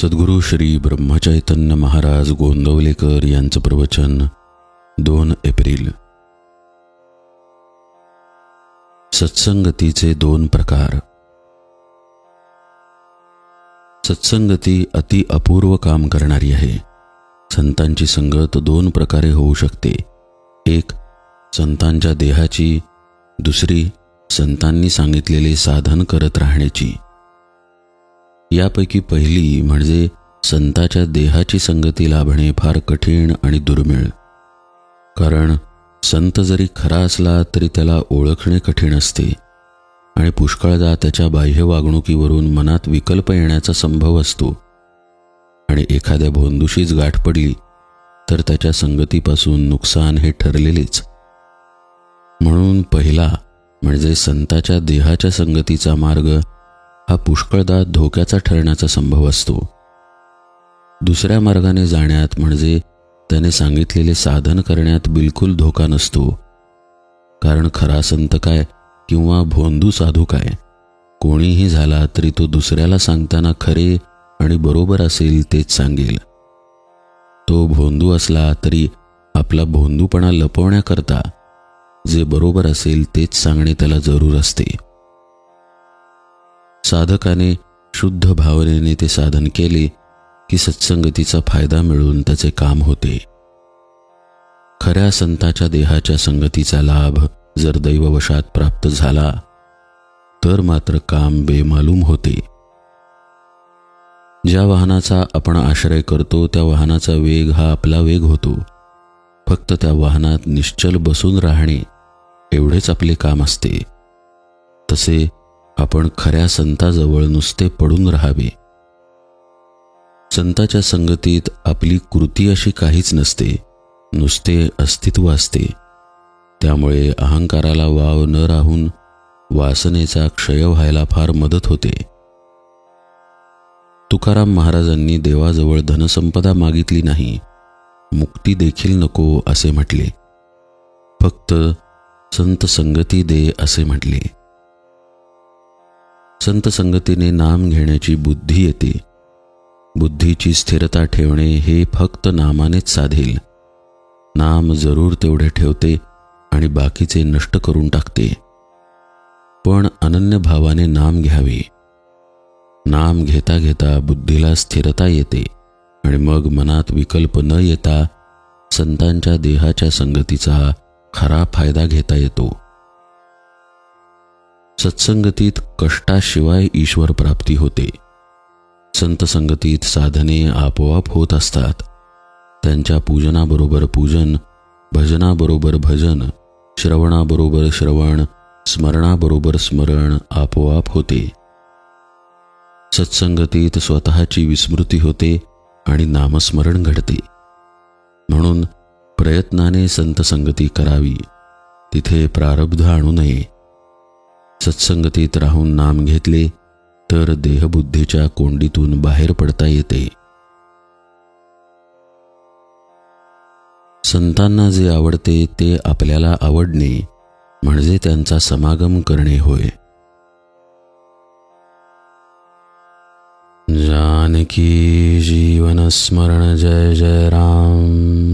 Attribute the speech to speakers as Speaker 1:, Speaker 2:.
Speaker 1: सद्गुरू श्री ब्रह्मचैतन्य महाराज गोंदवलेकर यांचं प्रवचन 2 एप्रिल। सत्संगतीचे 2 प्रकार। सत्संगती अति अपूर्व काम करणारी आहे। संतांची संगत 2 प्रकारे होऊ शकते। एक संतांच्या देहाची, दुसरी संतांनी सांगितलेले साधन करत राहण्याची। यापैकी पहिली म्हणजे संताच्या देहाची संगती लाभणे फार कठीण आणि दुर्मिळ। कारण संत जरी खरा असला तरी त्याला ओळखणे कठीण असते आणि पुष्कळदा त्याच्या बाह्य वागणुकीवरून मनात विकल्प येण्याचा संभव असतो आणि एखाद्या भोंदूशीच गाठ पडली तर त्याच्या संगतीपासून नुकसान हे ठरलेलेच। म्हणून पहिला म्हणजे संताच्या देहाच्या संगतीचा मार्ग हा पुष्कळदा धोक्याचा ठरण्याचा संभव असतो। दुसऱ्या मार्गाने जाण्यात म्हणजे त्याने सांगितलेले साधन करण्यात बिलकुल धोका नसतो। कारण खरा संत काय किंवा भोंदू साधू काय, कोणीही झाला तरी तो दुसऱ्याला सांगताना खरे आणि बरोबर असेल तेच सांगेल। तो भोंदू असला तरी आपला भोंदूपणा लपवण्याकरता जे बरोबर असेल तेच सांगणे त्याला जरूर असते। साधकाने शुद्ध भावनेने ते साधन केले की सत्संगतीचा फायदा मिळून त्याचे काम होते। खऱ्या संताच्या देहाच्या संगतीचा लाभ जर दैववशात प्राप्त झाला तर मात्र काम बेमालूम होते। ज्या वाहनाचा आपण आश्रय करतो त्या वाहनाचा वेग हा आपला वेग होतो। फक्त त्या वाहनात निश्चल बसून राहणे एवढेच आपले काम असते। तसे आपण खऱ्या संताजवळ नुसते पडून राहावे। संताच्या संगतीत आपली कृती अशी काहीच नसते, नुसते अस्तित्व असते। त्यामुळे अहंकाराला वाव न राहून वासनेचा क्षय व्हायला फार मदत होते। तुकाराम महाराजांनी देवाजवळ धनसंपदा मागितली नाही, मुक्ती देखील नको असे म्हटले, फक्त संत संगती दे असे म्हटले। संत संगतीने नाम घेण्याची बुद्धी येते। बुद्धीची स्थिरता ठेवणे हे फक्त नामानेच साधेल। नाम जरूर तेवढे ठेवते आणि बाकीचे नष्ट करून टाकते। पण अनन्य भावाने नाम घ्यावे। नाम घेता घेता बुद्धीला स्थिरता येते आणि मग मनात विकल्प न येता संतांच्या देहाच्या संगतीचा खरा फायदा घेता येतो। सत्संगतीत कष्टाशिवाय ईश्वर प्राप्ती होते। संत संगतीत साधने आपोआप होत असतात। त्यांच्या पूजनाबरोबर पूजन, भजनाबरोबर भजन, श्रवणाबरोबर श्रवण, स्मरणाबरोबर स्मरण आपोआप होते। सत्संगतीत स्वतःची विस्मृती होते आणि नामस्मरण घडते। म्हणून प्रयत्नाने संत संगती करावी, तिथे प्रारब्ध आणू नये। सत्संगतीत राहून नाम घेतले तर देहबुद्धीच्या कोंडीतून बाहेर पडता येते। संतांना जे आवडते ते आपल्याला आवडणे म्हणजे त्यांचा समागम करणे होय। जानकी जीवन स्मरण जय जय राम।